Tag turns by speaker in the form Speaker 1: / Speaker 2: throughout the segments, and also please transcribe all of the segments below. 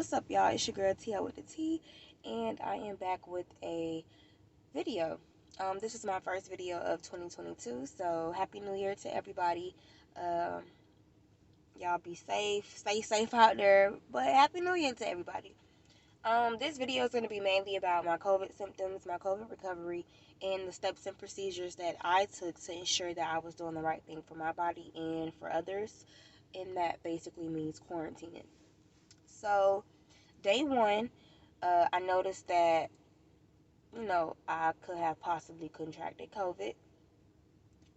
Speaker 1: What's up, y'all? It's your girl Tia with the T, and I am back with a video. This is my first video of 2022, so Happy New Year to everybody. Um, y'all be safe, stay safe out there, but Happy New Year to everybody. This video is going to be mainly about my COVID symptoms, my COVID recovery, and the steps and procedures that I took to ensure that I was doing the right thing for my body and for others, and that basically means quarantining. So, day one, I noticed that, I could have possibly contracted COVID.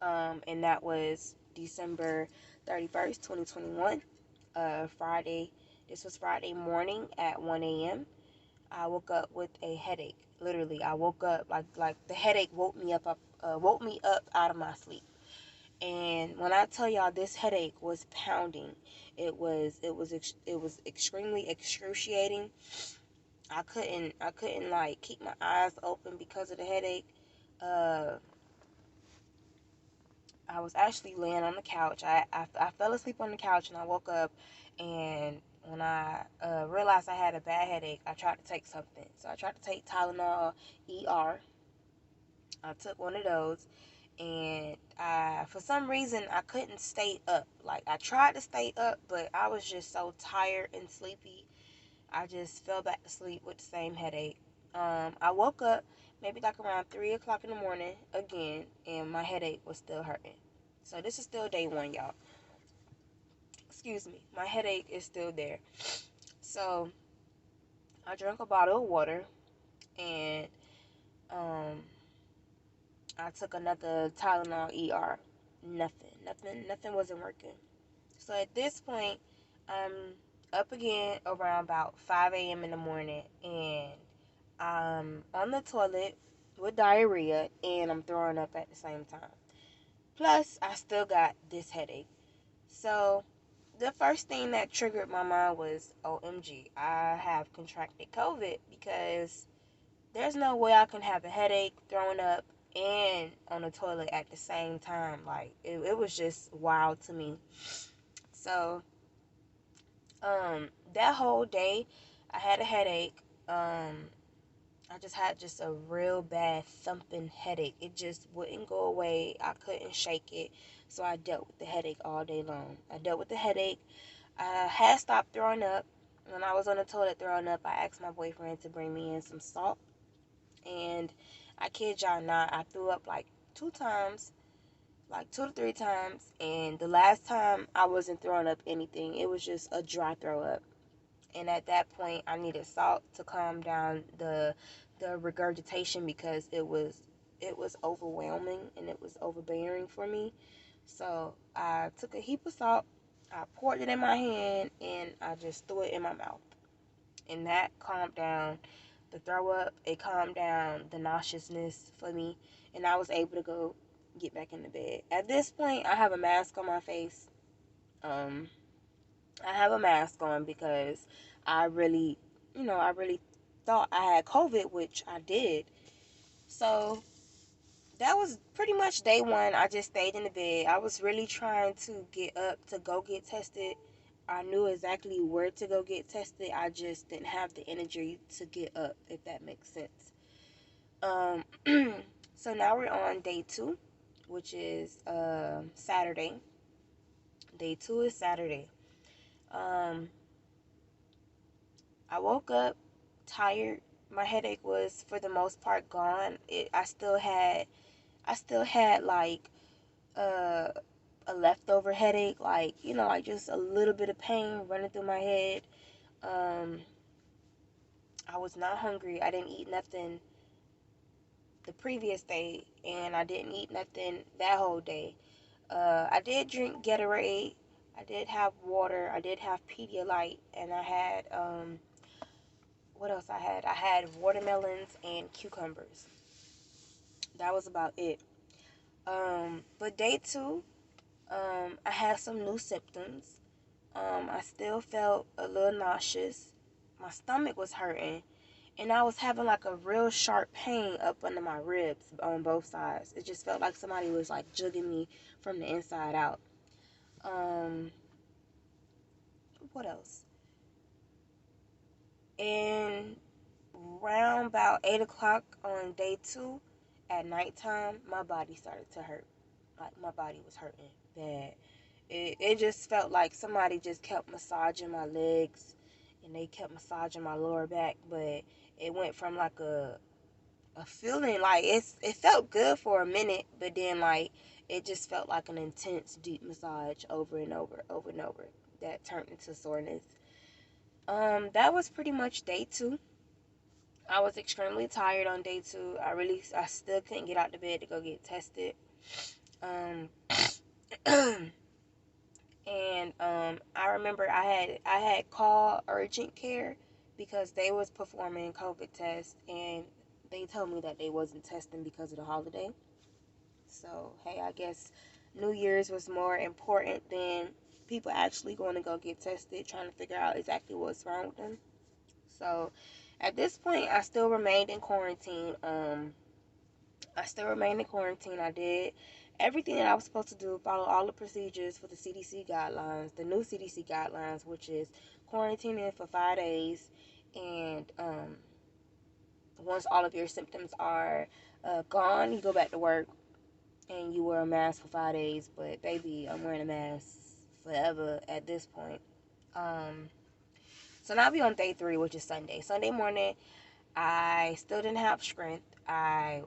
Speaker 1: And that was December 31st, 2021, Friday. This was Friday morning at 1 a.m. I woke up with a headache. Literally, I woke up like the headache woke me up out of my sleep. And when I tell y'all, this headache was pounding. It was extremely excruciating. I couldn't like keep my eyes open because of the headache. Uh, I was actually laying on the couch. I fell asleep on the couch and I woke up, and when I realized I had a bad headache, I tried to take something. So I tried to take Tylenol ER. I took one of those, and for some reason I couldn't stay up. Like, I tried to stay up, but I was just so tired and sleepy. I just fell back to sleep with the same headache. I woke up maybe like around 3 o'clock in the morning again, and my headache was still hurting. So this is still day one, y'all. Excuse me. My headache is still there. So I drank a bottle of water, and um, I took another Tylenol ER. Nothing wasn't working. So at this point, I'm up again around about 5 a.m. in the morning, and I'm on the toilet with diarrhea, and I'm throwing up at the same time. Plus, I still got this headache. So, the first thing that triggered my mind was, OMG, I have contracted COVID, because there's no way I can have a headache, throwing up, and on the toilet at the same time. Like, it was just wild to me. So, that whole day, I had a headache. I just had a real bad thumping headache. It just wouldn't go away. I couldn't shake it. So I dealt with the headache all day long. I dealt with the headache. I had stopped throwing up. When I was on the toilet throwing up, I asked my boyfriend to bring me in some salt. And I kid y'all not, I threw up like 2 times, like 2 to 3 times. And the last time I wasn't throwing up anything. It was just a dry throw up. And at that point, I needed salt to calm down the regurgitation, because it was overwhelming and it was overbearing for me. So I took a heap of salt, I poured it in my hand, and I just threw it in my mouth. And that calmed down the throw up. It calmed down the nauseousness for me, and I was able to go get back in the bed. At this point, I have a mask on my face. Um, I have a mask on because I really, I really thought I had COVID, which I did. So that was pretty much day one. I just stayed in the bed. I was really trying to get up to go get tested. I knew exactly where to go get tested. I just didn't have the energy to get up, if that makes sense. Um, so now we're on day two, which is Saturday. Day two is Saturday. Um, I woke up tired. My headache was for the most part gone. I still had like uh, a leftover headache, like, like just a little bit of pain running through my head. Um, I was not hungry. I didn't eat nothing the previous day, and I didn't eat nothing that whole day. I did drink Gatorade. I did have water. I did have Pedialyte, and I had what else I had? I had watermelons and cucumbers. That was about it. But day two, I had some new symptoms. I still felt a little nauseous. My stomach was hurting, and I was having like a real sharp pain up under my ribs on both sides. It just felt like somebody was like jugging me from the inside out. Um, what else? And round about 8 o'clock on day 2 at nighttime, my body started to hurt. Like, my body was hurting bad. It just felt like somebody just kept massaging my legs, and they kept massaging my lower back, but it went from like a feeling like it felt good for a minute, but then like it just felt like an intense deep massage over and over and over that turned into soreness. That was pretty much day 2. I was extremely tired on day 2. I still couldn't get out of bed to go get tested. Um and I remember I had called urgent care because they was performing COVID tests, and they told me that they wasn't testing because of the holiday. So hey, I guess New Year's was more important than people actually going to go get tested, trying to figure out exactly what's wrong with them. So at this point, I still remained in quarantine. I did everything that I was supposed to do, follow all the procedures for the CDC guidelines, the new CDC guidelines, which is quarantining for 5 days, and once all of your symptoms are gone, you go back to work and you wear a mask for 5 days. But baby, I'm wearing a mask forever at this point. Um, so now we on day 3, which is Sunday. Sunday morning, I still didn't have strength. I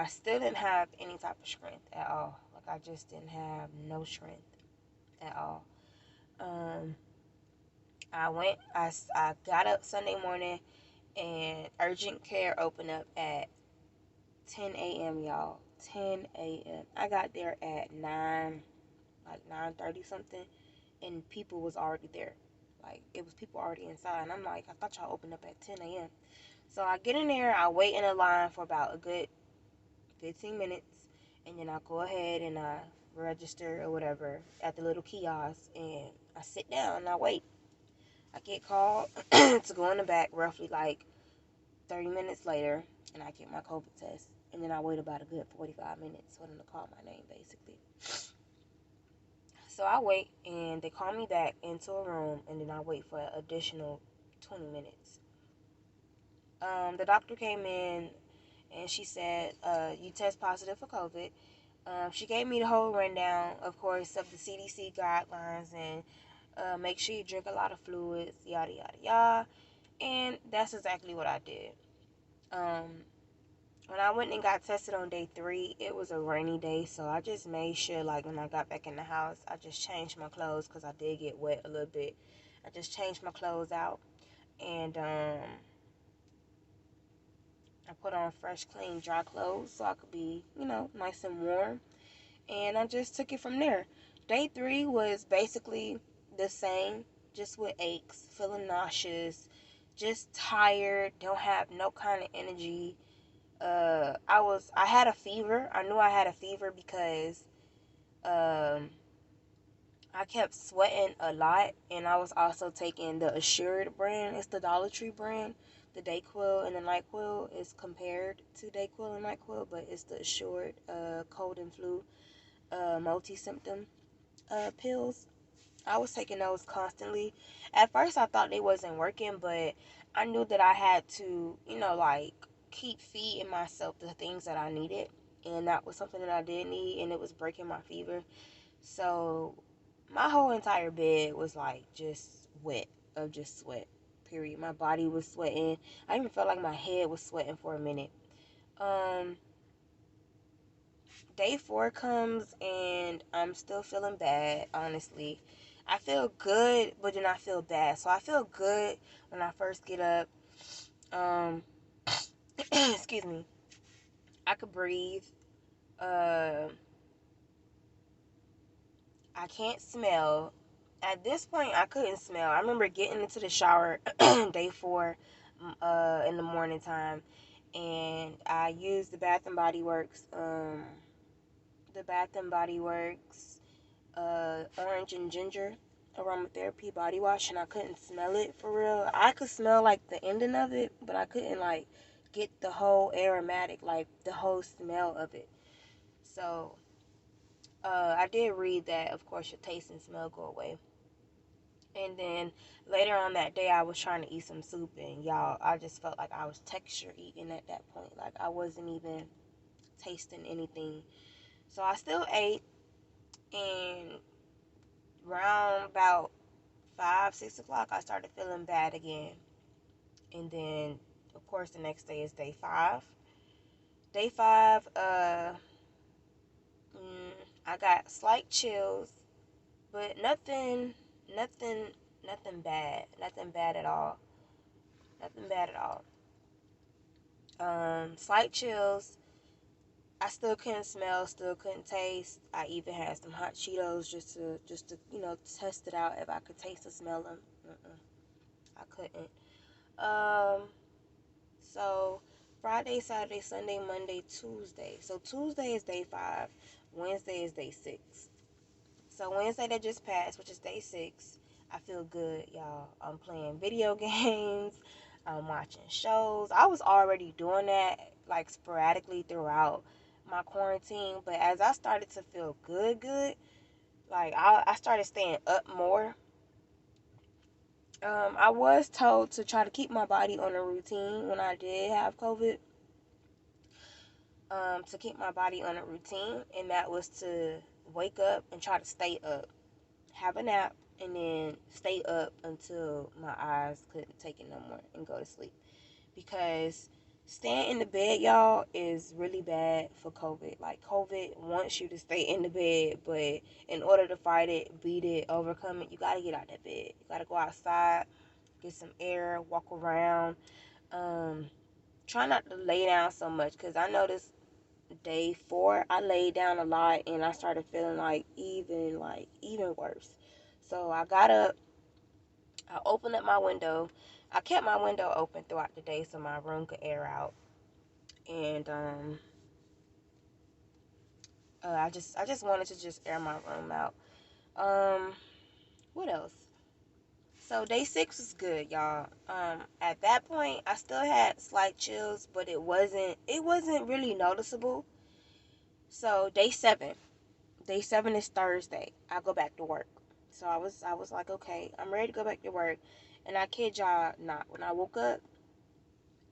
Speaker 1: still didn't have any type of strength at all. Like, I just didn't have no strength at all. Um, I got up Sunday morning, and urgent care opened up at 10 a.m., y'all. 10 a.m. I got there at 9, like 9:30 something, and people was already there. Like, it was people already inside, and I'm like, I thought y'all opened up at 10 a.m. So I get in there, I wait in a line for about a good 15 minutes, and then I go ahead and I register or whatever at the little kiosk, and I sit down and I wait. I get called to go in the back roughly like 30 minutes later, and I get my COVID test, and then I wait about a good 45 minutes for them to call my name, basically. So I wait, and they call me back into a room, and then I wait for an additional 20 minutes. The doctor came in, and she said, you test positive for COVID. She gave me the whole rundown, of course, of the CDC guidelines, and make sure you drink a lot of fluids, yada, yada, yada. And that's exactly what I did. Um, when I went and got tested on day 3, it was a rainy day, so I just made sure, like, when I got back in the house, I just changed my clothes because I did get wet a little bit. I just changed my clothes out, and I put on fresh, clean, dry clothes so I could be, nice and warm. And I just took it from there. Day 3 was basically the same, just with aches, feeling nauseous, just tired, don't have no kind of energy. I had a fever. I knew I had a fever because um, I kept sweating a lot, and I was also taking the Assured brand. It's the Dollar Tree brand. The Dayquil and the NyQuil is compared to Dayquil and NyQuil, but it's the Assured cold and flu multi-symptom pills. I was taking those constantly. At first, I thought they wasn't working, but I knew that I had to, like, keep feeding myself the things that I needed, and that was something that I did need, and it was breaking my fever. So my whole entire bed was like just wet of just sweat. Period. My body was sweating. I even felt like my head was sweating for a minute. Um, Day 4 comes, and I'm still feeling bad, honestly. I feel good, but then I feel bad. So I feel good when I first get up. Um, excuse me. I could breathe. Uh, I can't smell. At this point, I couldn't smell. I remember getting into the shower day 4 in the morning time, and I used the Bath and Body Works. The Bath and Body Works orange and ginger aromatherapy body wash, and I couldn't smell it for real. I could smell like the ending of it, but I couldn't like get the whole aromatic, like the whole smell of it. So I did read that, of course, your taste and smell go away. And then later on that day, I was trying to eat some soup, and y'all, I just felt like I was texture eating at that point. Like I wasn't even tasting anything. So I still ate, and round about 5, 6 o'clock, I started feeling bad again. And then, of course, the next day is day 5. Day 5, I got slight chills, but nothing, nothing bad at all. Nothing bad at all. Slight chills. I still couldn't smell, still couldn't taste. I even had some hot Cheetos just to test it out if I could taste or smell them. I couldn't. Um, so Friday, Saturday, Sunday, Monday, Tuesday. So Tuesday is day 5. Wednesday is day 6. So Wednesday that just passed, which is day 6, I feel good, y'all. I'm playing video games. I'm watching shows. I was already doing that like sporadically throughout my quarantine, but as I started to feel good, like I started staying up more. I was told to try to keep my body on a routine when I did have COVID. To keep my body on a routine, and that was to wake up and try to stay up, have a nap, and then stay up until my eyes couldn't take it no more and go to sleep. Because staying in the bed, y'all, is really bad for COVID. Like, COVID wants you to stay in the bed, but in order to fight it, beat it, overcome it, you got to get out that bed. You got to go outside, get some air, walk around. Try not to lay down so much, because I noticed day 4 I laid down a lot, and I started feeling even worse. So I got up, I opened up my window. I kept my window open throughout the day so my room could air out. And I just wanted to just air my room out. Um what else? So day 6 was good, y'all. At that point I still had slight chills, but it wasn't really noticeable. So day 7 is Thursday. I go back to work. So I was like, okay, I'm ready to go back to work. And I kid y'all not, when I woke up,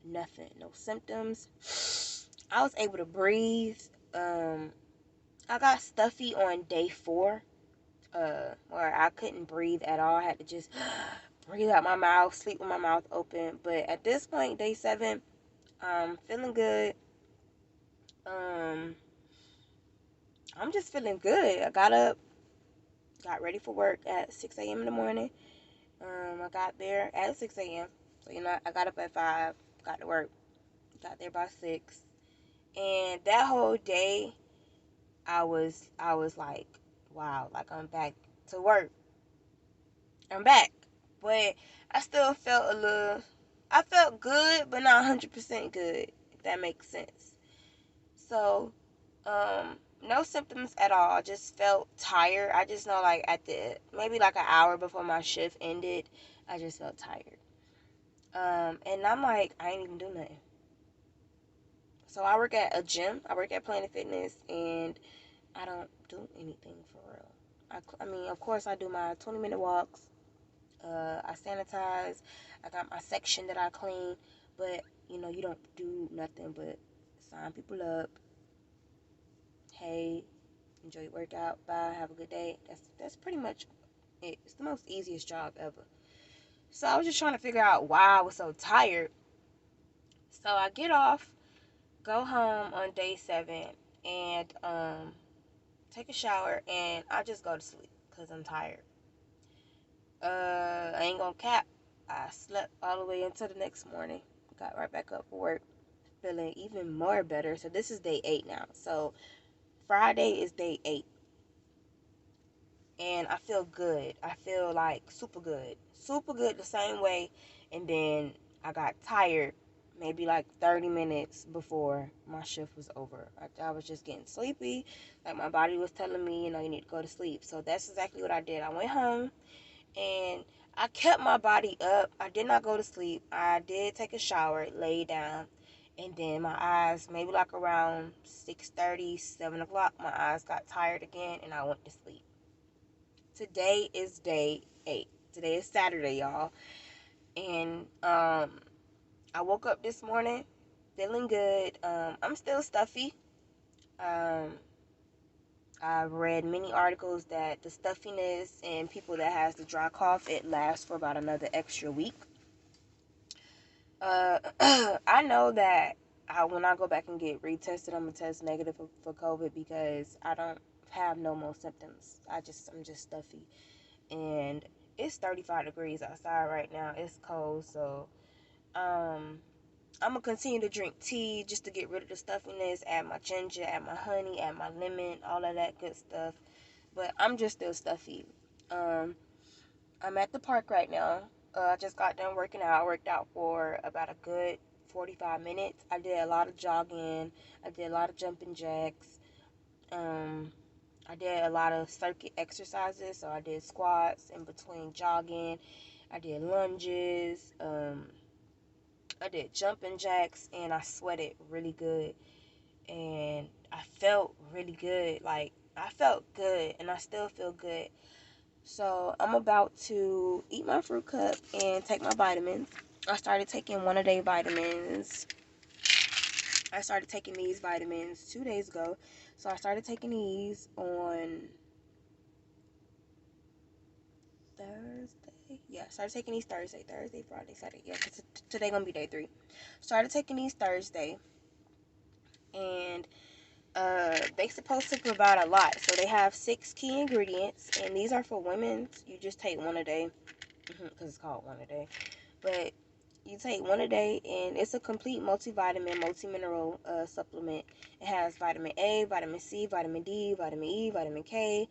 Speaker 1: nothing, no symptoms. I was able to breathe. I got stuffy on day 4, where I couldn't breathe at all. I had to just breathe out my mouth, sleep with my mouth open. But at this point, day 7, I'm feeling good. Um, I'm just feeling good. I got up, got ready for work at 6 a.m. in the morning. I got there at 6 a.m. So, I got up at 5, got to work, got there by 6. And that whole day, I was like, wow, like I'm back to work. I'm back. But I still felt I felt good, but not 100% good, if that makes sense. So, no symptoms at all. I just felt tired. I just know, like, maybe like an hour before my shift ended, I just felt tired. And I'm like, I ain't even do nothing. So I work at a gym. I work at Planet Fitness, and I don't do anything for real. I mean, of course, I do my 20-minute walks. I sanitize. I got my section that I clean. But, you don't do nothing but sign people up. Hey, enjoy your workout. Bye. Have a good day. That's pretty much it. It's the most easiest job ever. So I was just trying to figure out why I was so tired. So I get off, go home on day 7, and take a shower, and I just go to sleep because I'm tired. I ain't gonna cap. I slept all the way until the next morning. Got right back up for work, feeling even more better. So this is day 8 now. So Friday is day 8, and I feel good. I feel like super good the same way. And then I got tired maybe like 30 minutes before my shift was over. I was just getting sleepy. Like my body was telling me, you need to go to sleep. So that's exactly what I did. I went home, and I kept my body up. I did not go to sleep. I did take a shower, lay down, and then my eyes, maybe like around 6:30, 7 o'clock, my eyes got tired again, and I went to sleep. Today is day 8. Today is Saturday, y'all. And I woke up this morning feeling good. I'm still stuffy. Um, I've read many articles that the stuffiness and people that has the dry cough, it lasts for about another extra week. I know that when I go back and get retested, I'm gonna test negative for COVID because I don't have no more symptoms. I'm just stuffy, and it's 35 degrees outside right now. It's cold, so I'm gonna continue to drink tea just to get rid of the stuffiness. Add my ginger, add my honey, add my lemon, all of that good stuff. But I'm just still stuffy. Um, I'm at the park right now. I just got done working out. I worked out for about a good 45 minutes. I did a lot of jogging. I did a lot of jumping jacks. Um, I did a lot of circuit exercises. So I did squats in between jogging. I did lunges. I did jumping jacks, and I sweated really good. And I felt really good. Like, I felt good, and I still feel good. So I'm about to eat my fruit cup and take my vitamins. I started taking one-a-day vitamins. I started taking these vitamins 2 days ago. So I started taking these on Thursday. Yeah, I started taking these Thursday, Friday, Saturday. Yeah, because today gonna be day 3. Started taking these Thursday, and they supposed to provide a lot. So they have 6 key ingredients, and these are for women. You just take one a day, because it's called one a day. But you take one a day, and it's a complete multivitamin, multi-mineral supplement. It has vitamin A, vitamin C, vitamin D, vitamin E, vitamin K,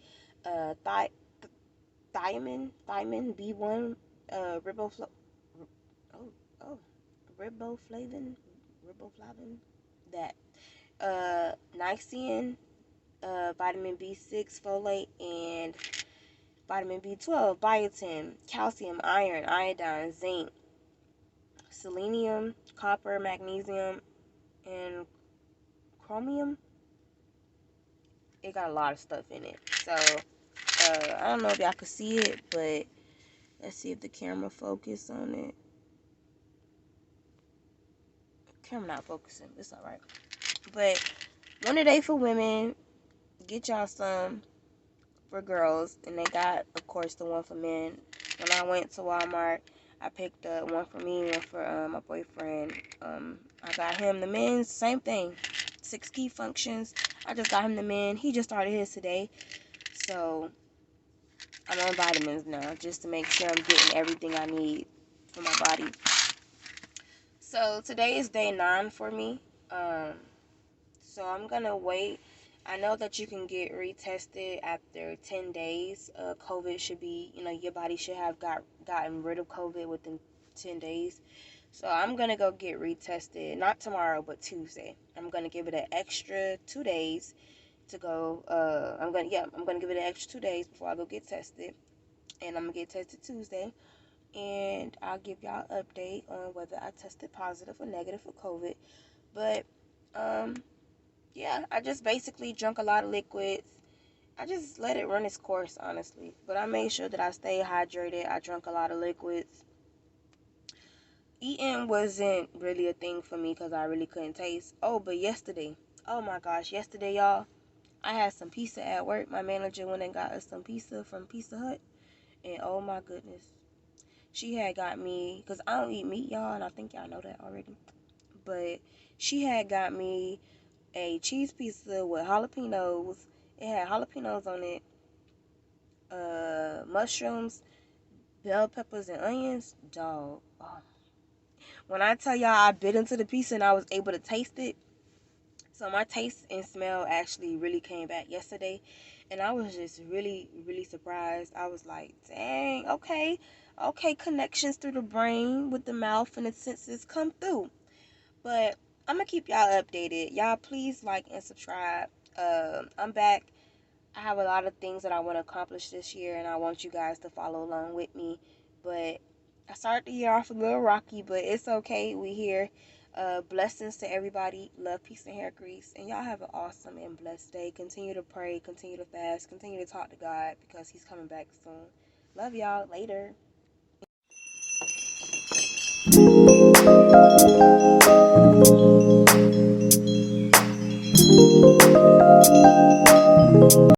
Speaker 1: thiamine, B1, riboflavin, oh, oh, riboflavin, that, niacin, vitamin B6, folate, and vitamin B12, biotin, calcium, iron, iodine, zinc, selenium, copper, magnesium, and chromium. It got a lot of stuff in it. So, I don't know if y'all can see it, but let's see if the camera focus on it. Camera not focusing. It's alright. But one a day for women. Get y'all some for girls. And they got, of course, the one for men. When I went to Walmart, I picked up one for me, one for my boyfriend. I got him the men's, same thing. 6 key functions. I just got him the men. He just started his today. So I'm on vitamins now just to make sure I'm getting everything I need for my body. So today is day 9 for me. So I'm gonna wait. I know that you can get retested after 10 days. COVID should be, your body should have gotten rid of COVID within 10 days. So I'm gonna go get retested, not tomorrow, but Tuesday. I'm gonna give it an extra 2 days to go. I'm gonna give it an extra 2 days before I go get tested, and I'm gonna get tested Tuesday, and I'll give y'all an update on whether I tested positive or negative for COVID. But yeah, I just basically drank a lot of liquids. I just let it run its course, honestly. But I made sure that I stayed hydrated. I drank a lot of liquids. Eating wasn't really a thing for me because I really couldn't taste. Oh, but yesterday, oh my gosh, yesterday, y'all, I had some pizza at work. My manager went and got us some pizza from Pizza Hut. And oh my goodness, she had got me, because I don't eat meat, y'all, and I think y'all know that already. But she had got me a cheese pizza with jalapenos. It had jalapenos on it, mushrooms, bell peppers, and onions. Dog. Oh. When I tell y'all I bit into the pizza and I was able to taste it, so my taste and smell actually really came back yesterday, and I was just really, really surprised. I was like, dang, okay, connections through the brain with the mouth and the senses come through. But I'm gonna keep y'all updated. Y'all please like and subscribe. I'm back. I have a lot of things that I want to accomplish this year, and I want you guys to follow along with me. But I started the year off a little rocky, but it's okay. We here. Blessings to everybody. Love, peace, and hair grease. And y'all have an awesome and blessed day. Continue to pray. Continue to fast. Continue to talk to God because He's coming back soon. Love y'all. Later.